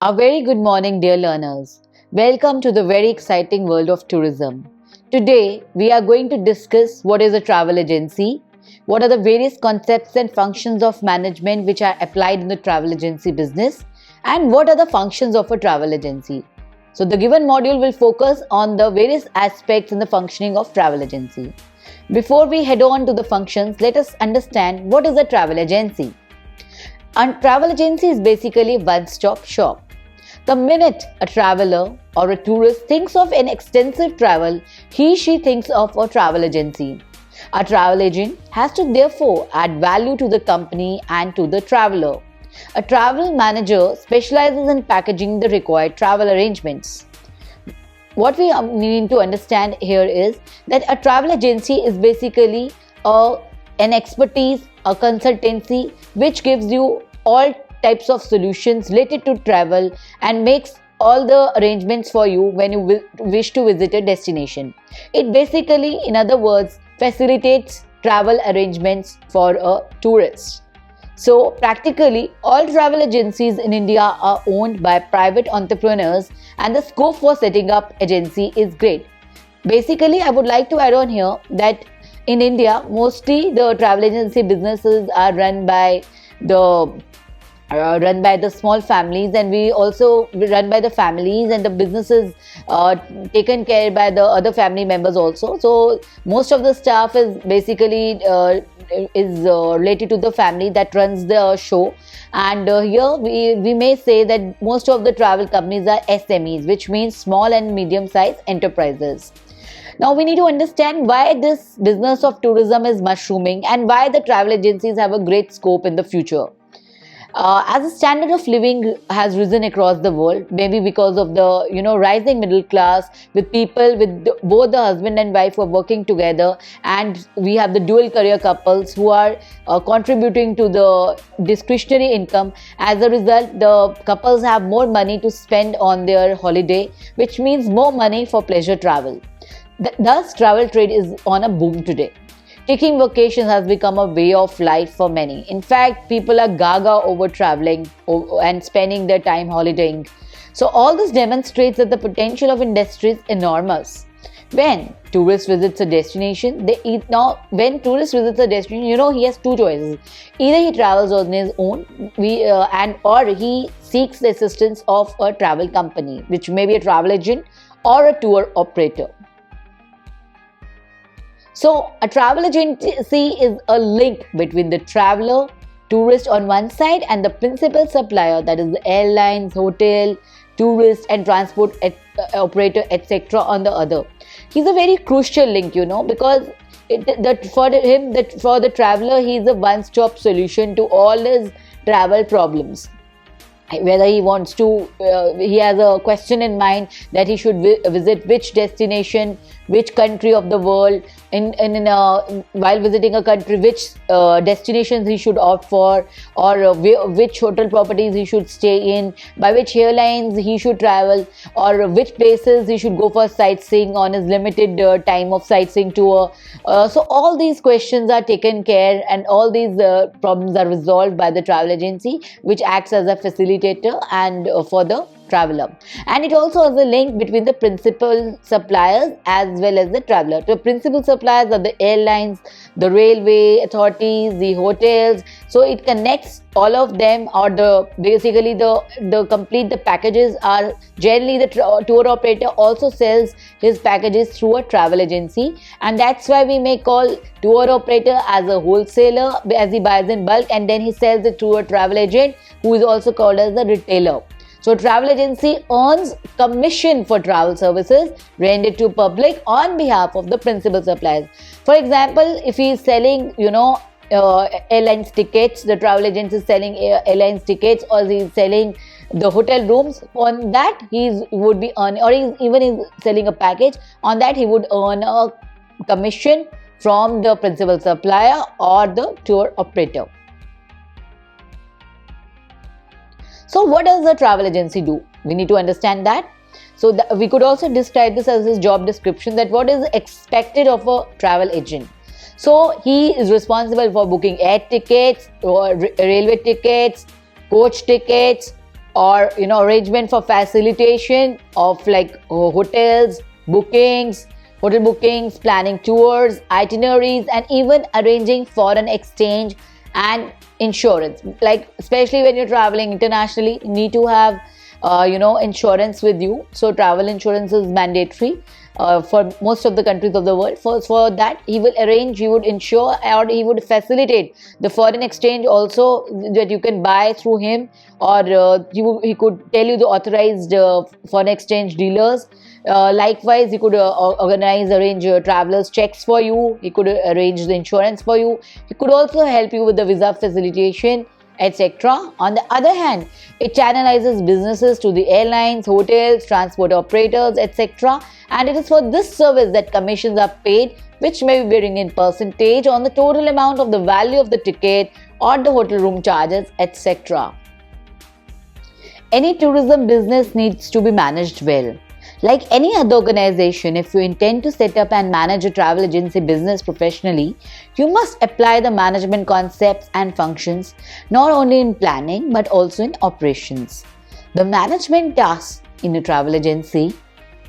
A very good morning, dear learners. Welcome to the very exciting world of tourism. Today, we are going to discuss what is a travel agency, what are the various concepts and functions of management which are applied in the travel agency business, and what are the functions of a travel agency. So, the given module will focus on the various aspects in the functioning of travel agency. Before we head on to the functions, let us understand what is a travel agency. A travel agency is basically a one-stop shop. The minute a traveler or a tourist thinks of an extensive travel, she thinks of a travel agency. A travel agent has to therefore add value to the company and to the traveler. A travel manager specializes in packaging the required travel arrangements. What we need to understand here is that a travel agency is basically an expertise, a consultancy which gives you all types of solutions related to travel and makes all the arrangements for you when you wish to visit a destination. It basically, in other words, facilitates travel arrangements for a tourist. So practically all travel agencies in India are owned by private entrepreneurs and the scope for setting up agency is great. Basically, I would like to add on here that in India, mostly the travel agency businesses are run by the small families, and we also run by the families, and the businesses taken care by the other family members also. So most of the staff is basically related to the family that runs the show. And here we may say that most of the travel companies are SMEs, which means small and medium sized enterprises. Now we need to understand why this business of tourism is mushrooming and why the travel agencies have a great scope in the future. As the standard of living has risen across the world, maybe because of the rising middle class, with people with both the husband and wife who are working together, and we have the dual career couples who are contributing to the discretionary income. As a result, the couples have more money to spend on their holiday, which means more money for pleasure travel. Thus, travel trade is on a boom today. Taking vacations has become a way of life for many. In fact, people are gaga over traveling and spending their time holidaying. So all this demonstrates that the potential of industry is enormous. When tourist visits a destination, he has two choices. Either he travels on his own, or he seeks the assistance of a travel company, which may be a travel agent or a tour operator. So, a travel agency is a link between the traveler, tourist on one side, and the principal supplier, that is the airlines, hotel, tourist and transport operator, etc. on the other. He's a very crucial link, because for the traveler, he's a one-stop solution to all his travel problems. Whether he wants to, he has a question in mind that he should visit which destination, which country of the world, while visiting a country, which destinations he should opt for, or which hotel properties he should stay in, by which airlines he should travel, or which places he should go for sightseeing on his limited time of sightseeing tour. So all these questions are taken care, and all these problems are resolved by the travel agency, which acts as a facilitator and for the traveler. And it also has a link between the principal suppliers as well as the traveler. The principal suppliers are the airlines, the railway authorities, the hotels. So it connects all of them, or the packages are generally the tour operator also sells his packages through a travel agency, and that's why we may call tour operator as a wholesaler, as he buys in bulk and then he sells it to a travel agent who is also called as the retailer. So travel agency earns commission for travel services rendered to public on behalf of the principal suppliers. For example, if he is selling, airlines tickets, the travel agency is selling airlines tickets, or he is selling the hotel rooms. On that, he would be earning, or even is selling a package. On that, he would earn a commission from the principal supplier or the tour operator. So what does a travel agency do? We need to understand that. So we could also describe this as his job description, that what is expected of a travel agent. So he is responsible for booking air tickets, or railway tickets, coach tickets, or arrangement for facilitation of like hotels, bookings, hotel bookings, planning tours, itineraries, and even arranging foreign exchange and insurance. Like especially when you're traveling internationally, you need to have insurance with you. So travel insurance is mandatory for most of the countries of the world. For that, he would insure, or he would facilitate the foreign exchange also, that you can buy through him, or he could tell you the authorized foreign exchange dealers. Likewise, he could arrange travelers checks for you. He could arrange the insurance for you. He could also help you with the visa facilitation, etc. On the other hand, it channelizes businesses to the airlines, hotels, transport operators, etc. And it is for this service that commissions are paid, which may be varying in percentage on the total amount of the value of the ticket or the hotel room charges, etc. Any tourism business needs to be managed well. Like any other organization, if you intend to set up and manage a travel agency business professionally, you must apply the management concepts and functions not only in planning but also in operations. The management tasks in a travel agency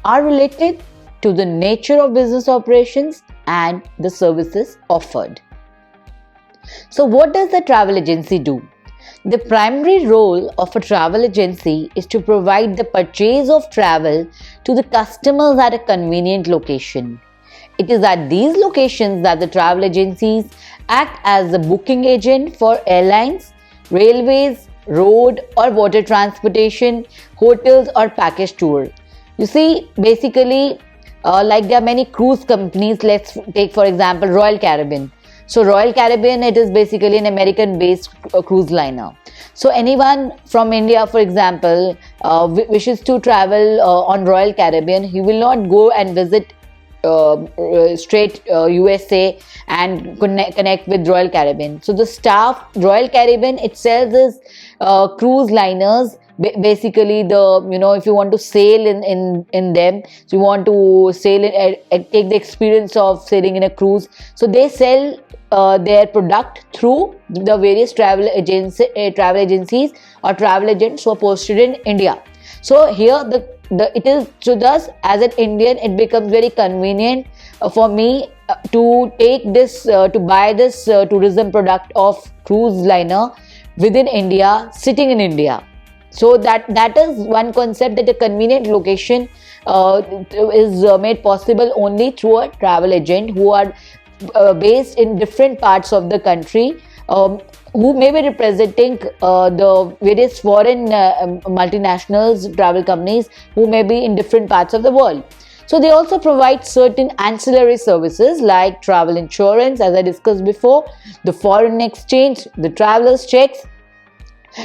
are related to the nature of business operations and the services offered. So, what does the travel agency do? The primary role of a travel agency is to provide the purchase of travel to the customers at a convenient location. It is at these locations that the travel agencies act as the booking agent for airlines, railways, road or water transportation, hotels or package tours. You see, basically, like there are many cruise companies. Let's take for example Royal Caribbean. So Royal Caribbean, it is basically an American-based cruise liner. So anyone from India, for example, wishes to travel on Royal Caribbean, he will not go and visit straight USA and connect with Royal Caribbean. So the staff, Royal Caribbean itself is cruise liners. Basically, if you want to sail in them, so you want to sail and take the experience of sailing in a cruise, so they sell their product through the various travel agencies or travel agents who are posted in India. So here it is, so thus as an Indian, it becomes very convenient for me to take this to buy this tourism product of cruise liner within India, sitting in India. So that is one concept, that a convenient location is made possible only through a travel agent who are based in different parts of the country, who may be representing the various foreign multinationals, travel companies who may be in different parts of the world. So they also provide certain ancillary services like travel insurance, as I discussed before, the foreign exchange, the traveler's checks.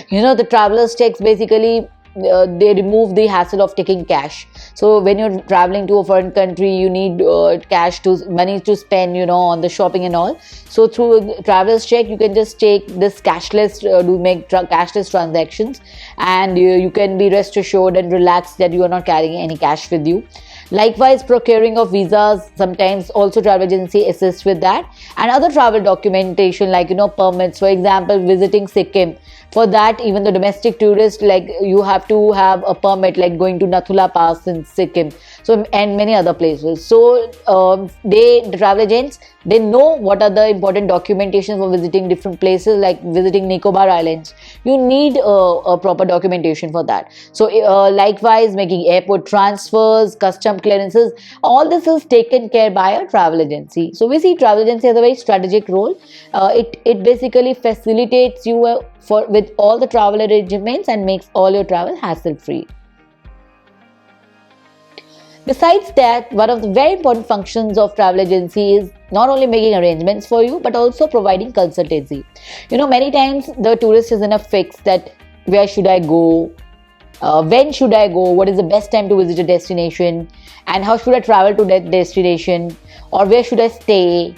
The traveler's checks, basically they remove the hassle of taking cash. So when you're traveling to a foreign country, you need money to spend on the shopping and all. So through traveler's check, you can just take this cashless, make cashless transactions, and you can be rest assured and relaxed that you are not carrying any cash with you. Likewise, procuring of visas, sometimes also travel agency assists with that, and other travel documentation like permits, for example visiting Sikkim. For that, even the domestic tourist, like you have to have a permit, like going to Nathula Pass in Sikkim, so and many other places. So the travel agents, they know what are the important documentation for visiting different places, like visiting Nicobar Islands. You need a proper documentation for that. So likewise, making airport transfers, custom clearances, all this is taken care by a travel agency. So we see travel agency has a very strategic role. It basically facilitates you with all the travel arrangements and makes all your travel hassle free. Besides that, one of the very important functions of travel agency is not only making arrangements for you but also providing consultancy. Many times the tourist is in a fix that where should I go, when should I go, what is the best time to visit a destination, and how should I travel to that destination, or where should I stay,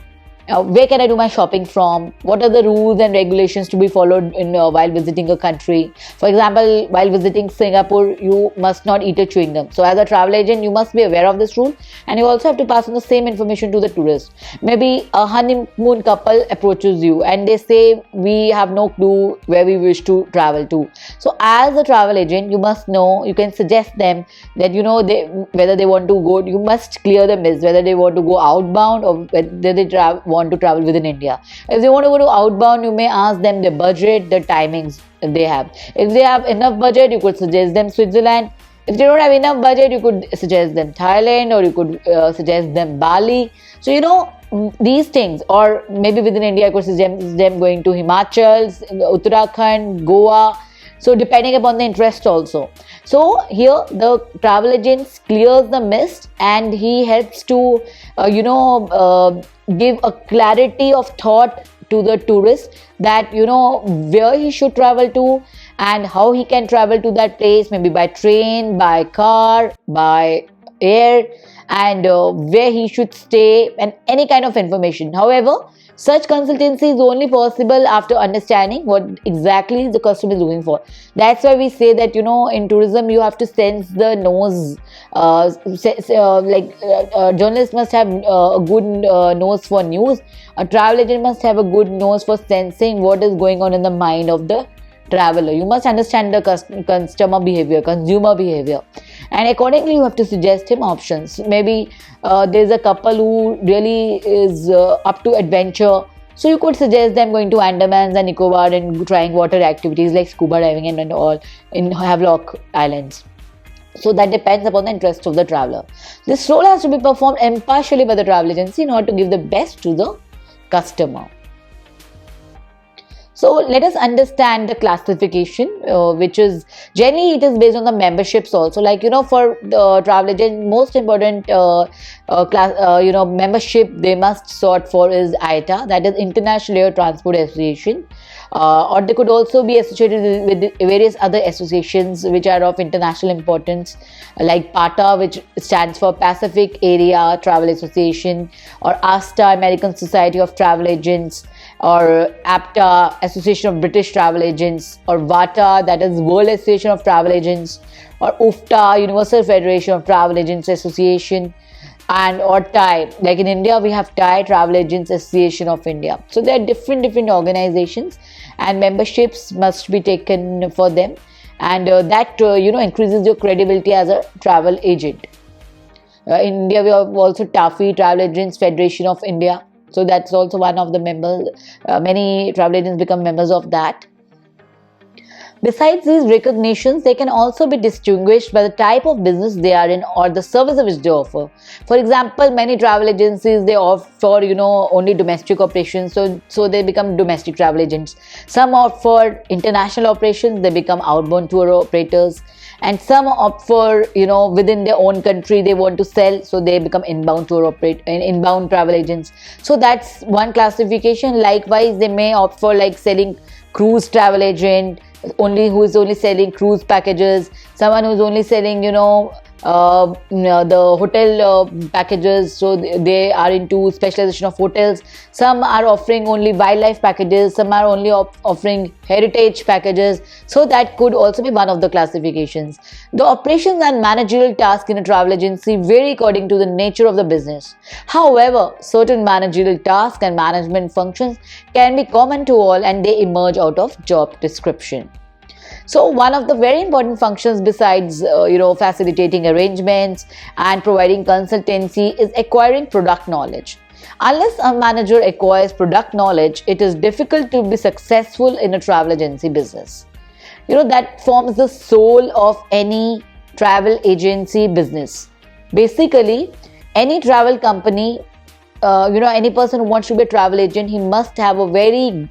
where can I do my shopping from, what are the rules and regulations to be followed in while visiting a country. For example, while visiting Singapore, you must not eat a chewing gum. So as a travel agent, you must be aware of this rule, and you also have to pass on the same information to the tourist. Maybe a honeymoon couple approaches you and they say we have no clue where we wish to travel to. So as a travel agent, you must know, you can suggest them that whether they want to go, you must clear the myths, whether they want to go outbound or whether they want to travel within India. If they want to go to outbound, you may ask them the budget, the timings they have. If they have enough budget, you could suggest them Switzerland. If they don't have enough budget, you could suggest them Thailand, or you could suggest them Bali. So these things, or maybe within India, I could suggest them going to Himachal, Uttarakhand, Goa. So depending upon the interest also. So here the travel agent clears the mist, and he helps to give a clarity of thought to the tourist that where he should travel to and how he can travel to that place, maybe by train, by car, by air, and where he should stay, and any kind of information. However, such consultancy is only possible after understanding what exactly the customer is looking for. That's why we say that in tourism you have to sense the nose. Journalists must have a good nose for news. A travel agent must have a good nose for sensing what is going on in the mind of the traveler. You must understand the customer behavior, consumer behavior, and accordingly you have to suggest him options. Maybe there's a couple who really is up to adventure, so you could suggest them going to Andamans and Nicobar and trying water activities like scuba diving and all in Havelock Islands. So that depends upon the interest of the traveler. This role has to be performed impartially by the travel agency in order to give the best to the customer. So let us understand the classification, which is generally it is based on the memberships also. Like for the travel agent, most important class membership they must sort for is IATA, that is International Air Transport Association, or they could also be associated with various other associations which are of international importance, like PATA, which stands for Pacific Area Travel Association, or ASTA, American Society of Travel Agents, or APTA, Association of British Travel Agents, or WATA, that is World Association of Travel Agents, or UFTA, Universal Federation of Travel Agents Association, and or TAI. Like in India, we have TAI, Travel Agents Association of India. So there are different organizations, and memberships must be taken for them, and that increases your credibility as a travel agent. In India, we have also TAFE, Travel Agents Federation of India. So that's also one of the members. Many travel agents become members of that. Besides these recognitions, they can also be distinguished by the type of business they are in or the service which they offer. For example, many travel agencies, they offer only domestic operations, so they become domestic travel agents. Some offer international operations, they become outbound tour operators. And some opt for within their own country they want to sell, so they become inbound travel agents. So that's one classification. Likewise, they may opt for like selling cruise travel agent, who is only selling cruise packages, someone who is only selling the hotel packages, so they are into specialization of hotels. Some are offering only wildlife packages, some are only offering heritage packages. So that could also be one of the classifications. The operations and managerial tasks in a travel agency vary according to the nature of the business. However, certain managerial tasks and management functions can be common to all, and they emerge out of job description. So one of the very important functions besides facilitating arrangements and providing consultancy is acquiring product knowledge. Unless a manager acquires product knowledge, it is difficult to be successful in a travel agency business. That forms the soul of any travel agency business. Basically, any travel company, any person who wants to be a travel agent, he must have a very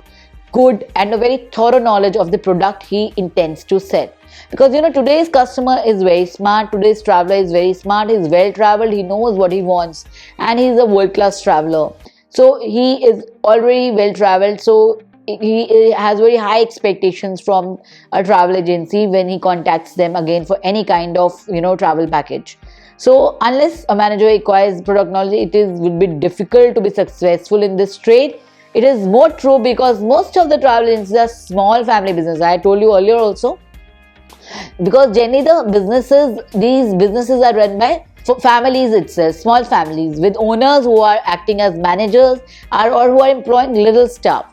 good and a very thorough knowledge of the product he intends to sell. Because today's customer is very smart, today's traveler is very smart, he's well traveled, he knows what he wants, and he's a world-class traveler. So he is already well traveled, so he has very high expectations from a travel agency when he contacts them again for any kind of travel package. So unless a manager acquires product knowledge, would be difficult to be successful in this trade. It is more true because most of the travel agencies are small family businesses. I told you earlier also, because generally these businesses are run by families itself, small families with owners who are acting as managers or who are employing little staff.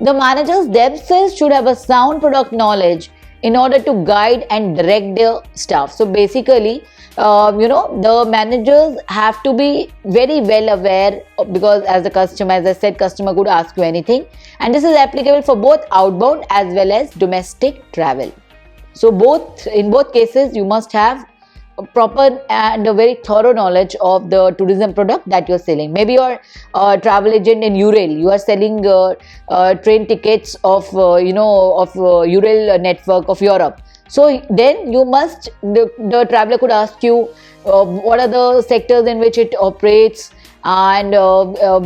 The managers themselves should have a sound product knowledge in order to guide and direct their staff. So basically, the managers have to be very well aware, because as I said, customer could ask you anything, and this is applicable for both outbound as well as domestic travel. So in both cases, you must have a proper and a very thorough knowledge of the tourism product that you're selling. Maybe you're a travel agent in Eurail. You are selling train tickets of Eurail network of Europe. So then the traveler could ask you what are the sectors in which it operates, and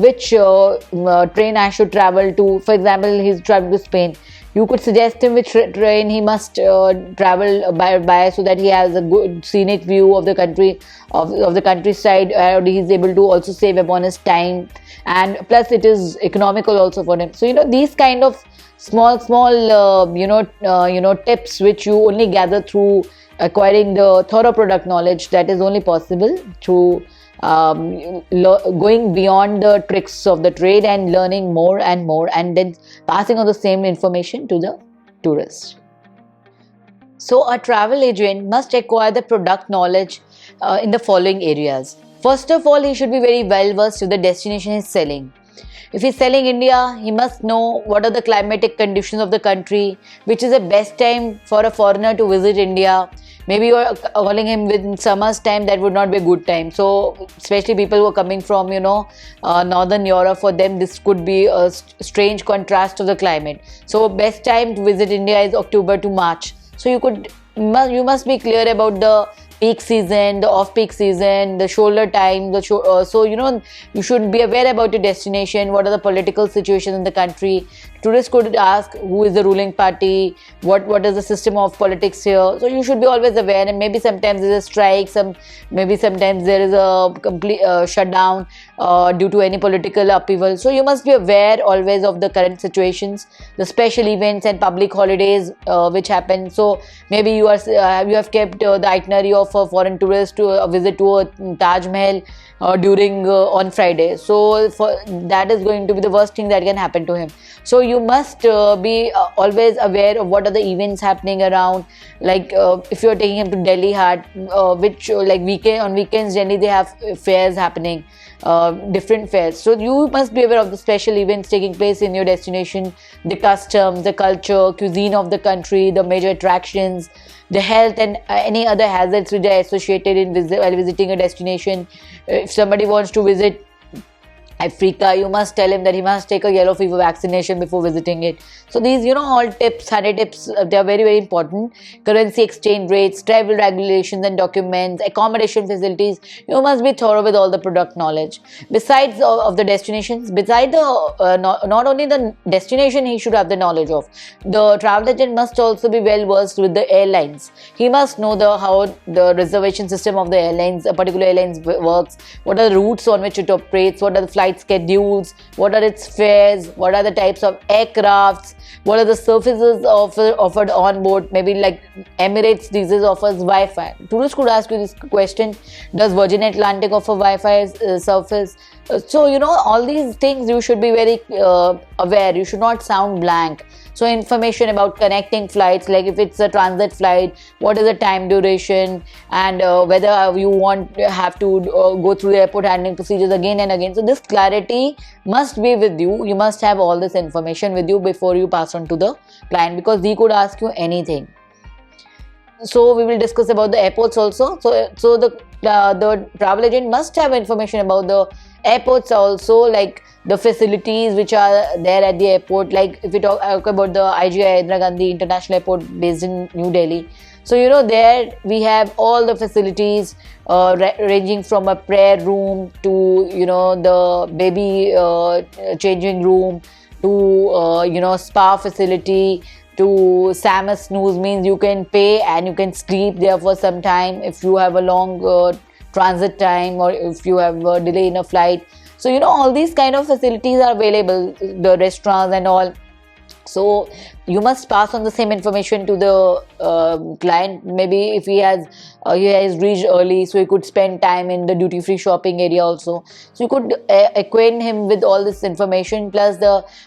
which train I should travel to. For example, he's traveling to Spain. You could suggest him which train he must travel by, so that he has a good scenic view of the country, of the countryside, and he's able to also save upon his time, and plus it is economical also for him. So these kind of small tips which you only gather through acquiring the thorough product knowledge, that is only possible through going beyond the tricks of the trade and learning more and more, and then passing on the same information to the tourist. So a travel agent must acquire the product knowledge in the following areas. First of all, he should be very well versed with the destination he's selling. If he's selling India, he must know what are the climatic conditions of the country, which is the best time for a foreigner to visit India. Maybe you are calling him within summer's time, that would not be a good time. So especially people who are coming from Northern Europe, for them this could be a strange contrast of the climate. So best time to visit India is October to March. So you must be clear about the peak season, the off-peak season, the shoulder time, you should be aware about your destination, what are the political situations in the country. Tourists could ask who is the ruling party, what is the system of politics here. So you should be always aware, and maybe sometimes there is a strike, maybe sometimes there is a complete shutdown due to any political upheaval. So you must be aware always of the current situations, the special events and public holidays which happen. So maybe you have kept the itinerary of a foreign tourist to a visit to a Taj Mahal during on Friday. So that is going to be the worst thing that can happen to him. So you must be always aware of what are the events happening around. Like if you are taking him to Delhi Hat, which on weekends generally they have fairs happening, different fairs. So you must be aware of the special events taking place in your destination, the customs, the culture, cuisine of the country, the major attractions, the health and any other hazards which are associated while visiting a destination. If somebody wants to visit Africa, you must tell him that he must take a yellow fever vaccination before visiting it. So these, all tips, 100 tips, they are very, very important. Currency exchange rates, travel regulations and documents, accommodation facilities. You must be thorough with all the product knowledge. Besides of the destinations, besides not only the destination he should have the knowledge of, the travel agent must also be well versed with the airlines. He must know how the reservation system of the airlines, a particular airlines works, what are the routes on which it operates, what are the flight schedules, what are its fares, what are the types of aircrafts, what are the services offered on board. Maybe like Emirates these days offers Wi-Fi. Tourists could ask you this question: does Virgin Atlantic offer Wi-Fi service? So all these things you should be very aware. You should not sound blank. So information about connecting flights, like if it's a transit flight, what is the time duration, and whether you have to go through the airport handling procedures again and again. So this clarity must be with you. You must have all this information with you before you pass on to the client, because he could ask you anything. So we will discuss about the airports also. So the travel agent must have information about the airports also, like the facilities which are there at the airport. Like if we talk about the IGI Indira Gandhi International Airport based in New Delhi. So there we have all the facilities ranging from a prayer room to the baby changing room to spa facility to Samus snooze, means you can pay and you can sleep there for some time if you have a long transit time, or if you have a delay in a flight. So all these kind of facilities are available, the restaurants and all. So you must pass on the same information to the client. Maybe if he has reached early, so he could spend time in the duty free shopping area also. So you could acquaint him with all this information, plus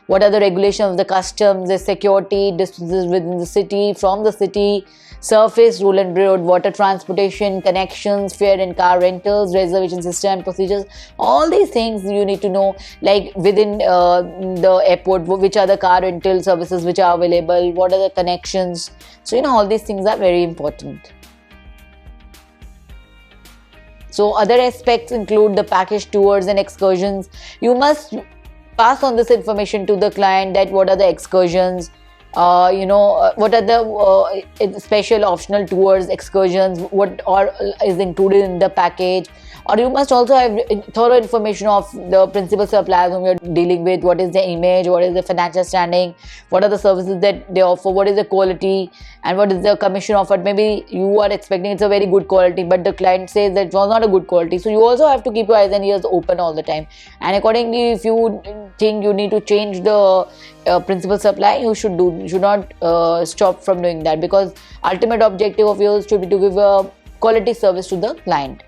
what are the regulations of the customs, the security, distances within the city, from the city, surface, road and road, water transportation, connections, fare and car rentals, reservation system and procedures. All these things you need to know, like within the airport, which are the car rental services which are available, what are the connections. So all these things are very important. So other aspects include the package tours and excursions. You must pass on this information to the client, that what are the excursions, what are the special optional tours, excursions, what is included in the package. Or you must also have thorough information of the principal suppliers whom you're dealing with, what is their image, what is the financial standing, what are the services that they offer, what is the quality, and what is the commission offered. Maybe you are expecting it's a very good quality, but the client says that it was not a good quality. So you also have to keep your eyes and ears open all the time. And accordingly, if you think you need to change the principal supply, you should not stop from doing that, because ultimate objective of yours should be to give a quality service to the client.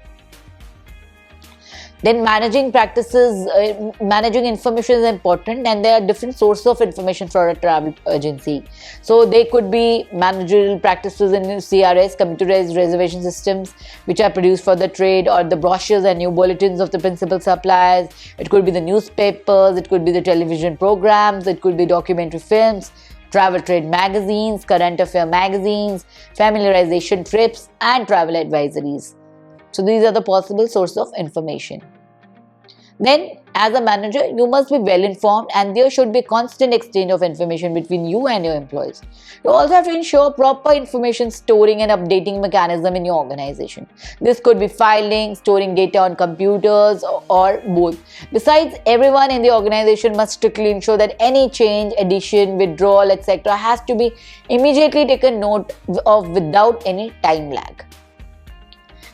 Then managing information is important, and there are different sources of information for a travel agency. So they could be managerial practices in CRS, computerized reservation systems, which are produced for the trade, or the brochures and new bulletins of the principal suppliers. It could be the newspapers, it could be the television programs, it could be documentary films, travel trade magazines, current affair magazines, familiarization trips, and travel advisories. So these are the possible sources of information. Then, as a manager, you must be well informed, and there should be constant exchange of information between you and your employees. You also have to ensure proper information storing and updating mechanism in your organization. This could be filing, storing data on computers, or both. Besides, everyone in the organization must strictly ensure that any change, addition, withdrawal, etc. has to be immediately taken note of without any time lag.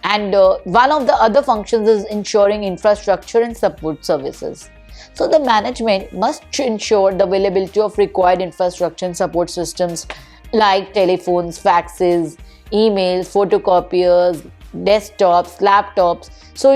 And one of the other functions is ensuring infrastructure and support services. So the management must ensure the availability of required infrastructure and support systems like telephones, faxes, emails, photocopiers, desktops, laptops. So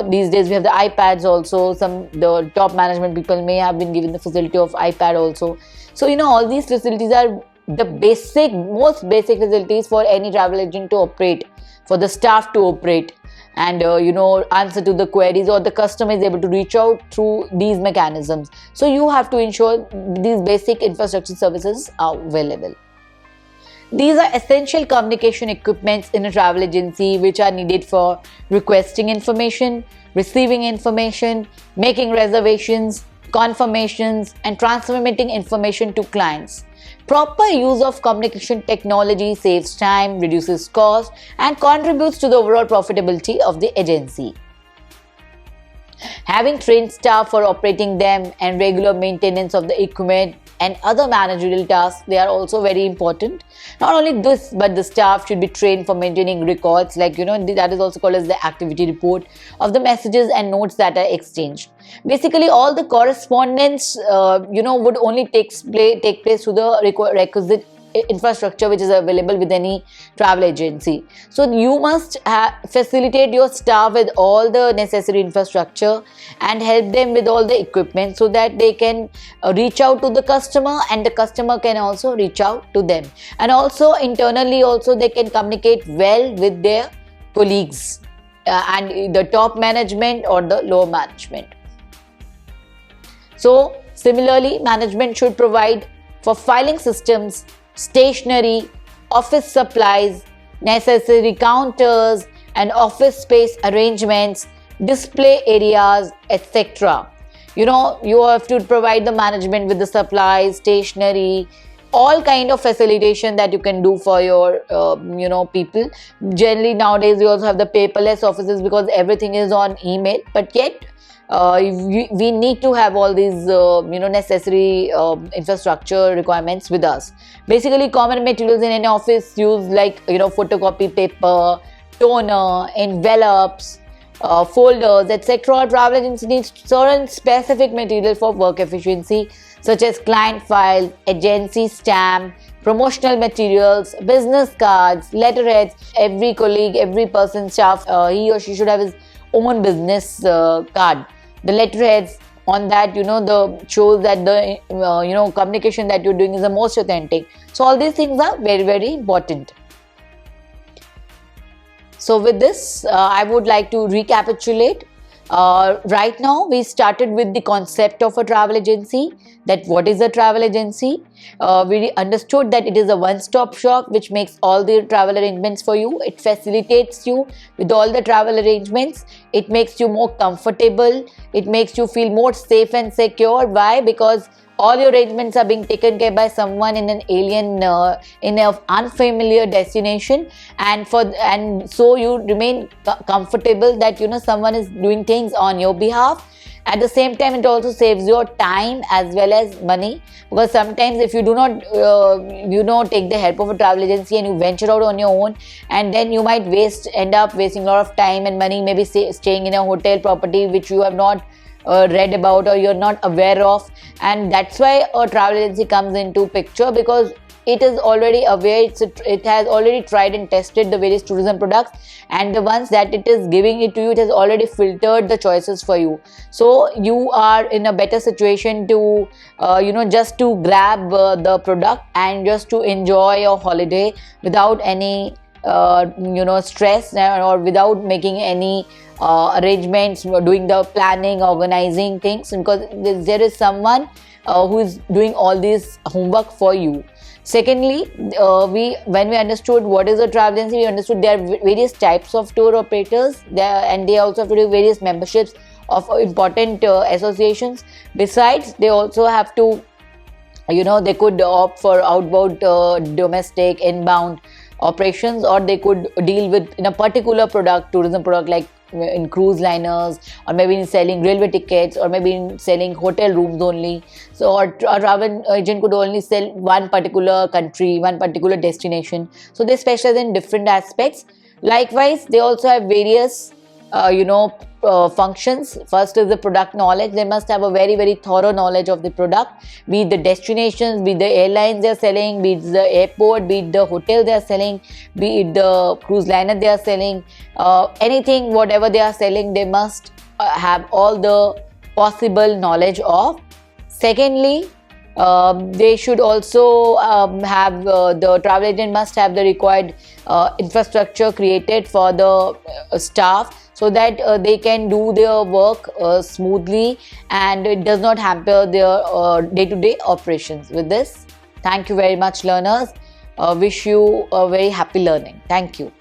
these days we have the iPads also. The top management people may have been given the facility of iPad also. So all these facilities are the most basic facilities for any travel agent to operate, for the staff to operate, and answer to the queries, or the customer is able to reach out through these mechanisms. So you have to ensure these basic infrastructure services are available. These are essential communication equipments in a travel agency, which are needed for requesting information, receiving information, making reservations, confirmations, and transmitting information to clients. Proper use of communication technology saves time, reduces cost, and contributes to the overall profitability of the agency. Having trained staff for operating them and regular maintenance of the equipment and other managerial tasks, they are also very important. Not only this, but the staff should be trained for maintaining records, like that is also called as the activity report of the messages and notes that are exchanged. Basically, all the correspondence would only take place through the requisite infrastructure which is available with any travel agency. So you must facilitate your staff with all the necessary infrastructure and help them with all the equipment, so that they can reach out to the customer, and the customer can also reach out to them. And also internally also they can communicate well with their colleagues and the top management or the lower management. So similarly, management should provide for filing systems, stationery, office supplies, necessary counters and office space arrangements, display areas, etc. You have to provide the management with the supplies, stationery, all kind of facilitation that you can do for your people. Generally nowadays we also have the paperless offices, because everything is on email, but yet we need to have all these necessary infrastructure requirements with us. Basically, common materials in an office use like photocopy paper, toner, envelopes, folders, etc. Travel agency needs certain specific material for work efficiency, such as client files, agency stamp, promotional materials, business cards, letterheads. Every colleague, every person, staff, he or she should have his own business card. The letterheads on that, the shows that the communication that you're doing is the most authentic. So all these things are very, very important. So with this, I would like to recapitulate. Right now, we started with the concept of a travel agency, that what is a travel agency. We understood that it is a one-stop shop which makes all the travel arrangements for you. It facilitates you with all the travel arrangements. It makes you more comfortable. It makes you feel more safe and secure. Why? Because all your arrangements are being taken care by someone in an alien, in an unfamiliar destination, and so you remain comfortable that someone is doing things on your behalf. At the same time, it also saves your time as well as money, because sometimes if you do not take the help of a travel agency and you venture out on your own, and then you might end up wasting a lot of time and money, maybe staying in a hotel property which you have not read about or you're not aware of. And that's why a travel agency comes into picture, because it is already aware, it has already tried and tested the various tourism products, and the ones that it is giving it to you, it has already filtered the choices for you. So you are in a better situation to just to grab the product and just to enjoy your holiday without any stress, or without making any arrangements, doing the planning, organizing things, because there is someone who is doing all this homework for you. Secondly, when we understood what is a travel agency, we understood there are various types of tour operators there, and they also have to do various memberships of important associations. Besides, they also have to, they could opt for outbound, domestic, inbound operations, or they could deal with in a particular tourism product, like in cruise liners, or maybe in selling railway tickets, or maybe in selling hotel rooms only. So a travel agent could only sell one particular country, one particular destination. So they specialize in different aspects. Likewise, they also have various functions. First is the product knowledge. They must have a very, very thorough knowledge of the product, be it the destinations, be it the airlines they are selling, be it the airport, be it the hotel they are selling, be it the cruise liner they are selling, anything, whatever they are selling, they must have all the possible knowledge of. Secondly, they should also have the travel agent must have the required infrastructure created for the staff, so that they can do their work smoothly and it does not hamper their day-to-day operations. With this, thank you very much, learners. Wish you a very happy learning. Thank you.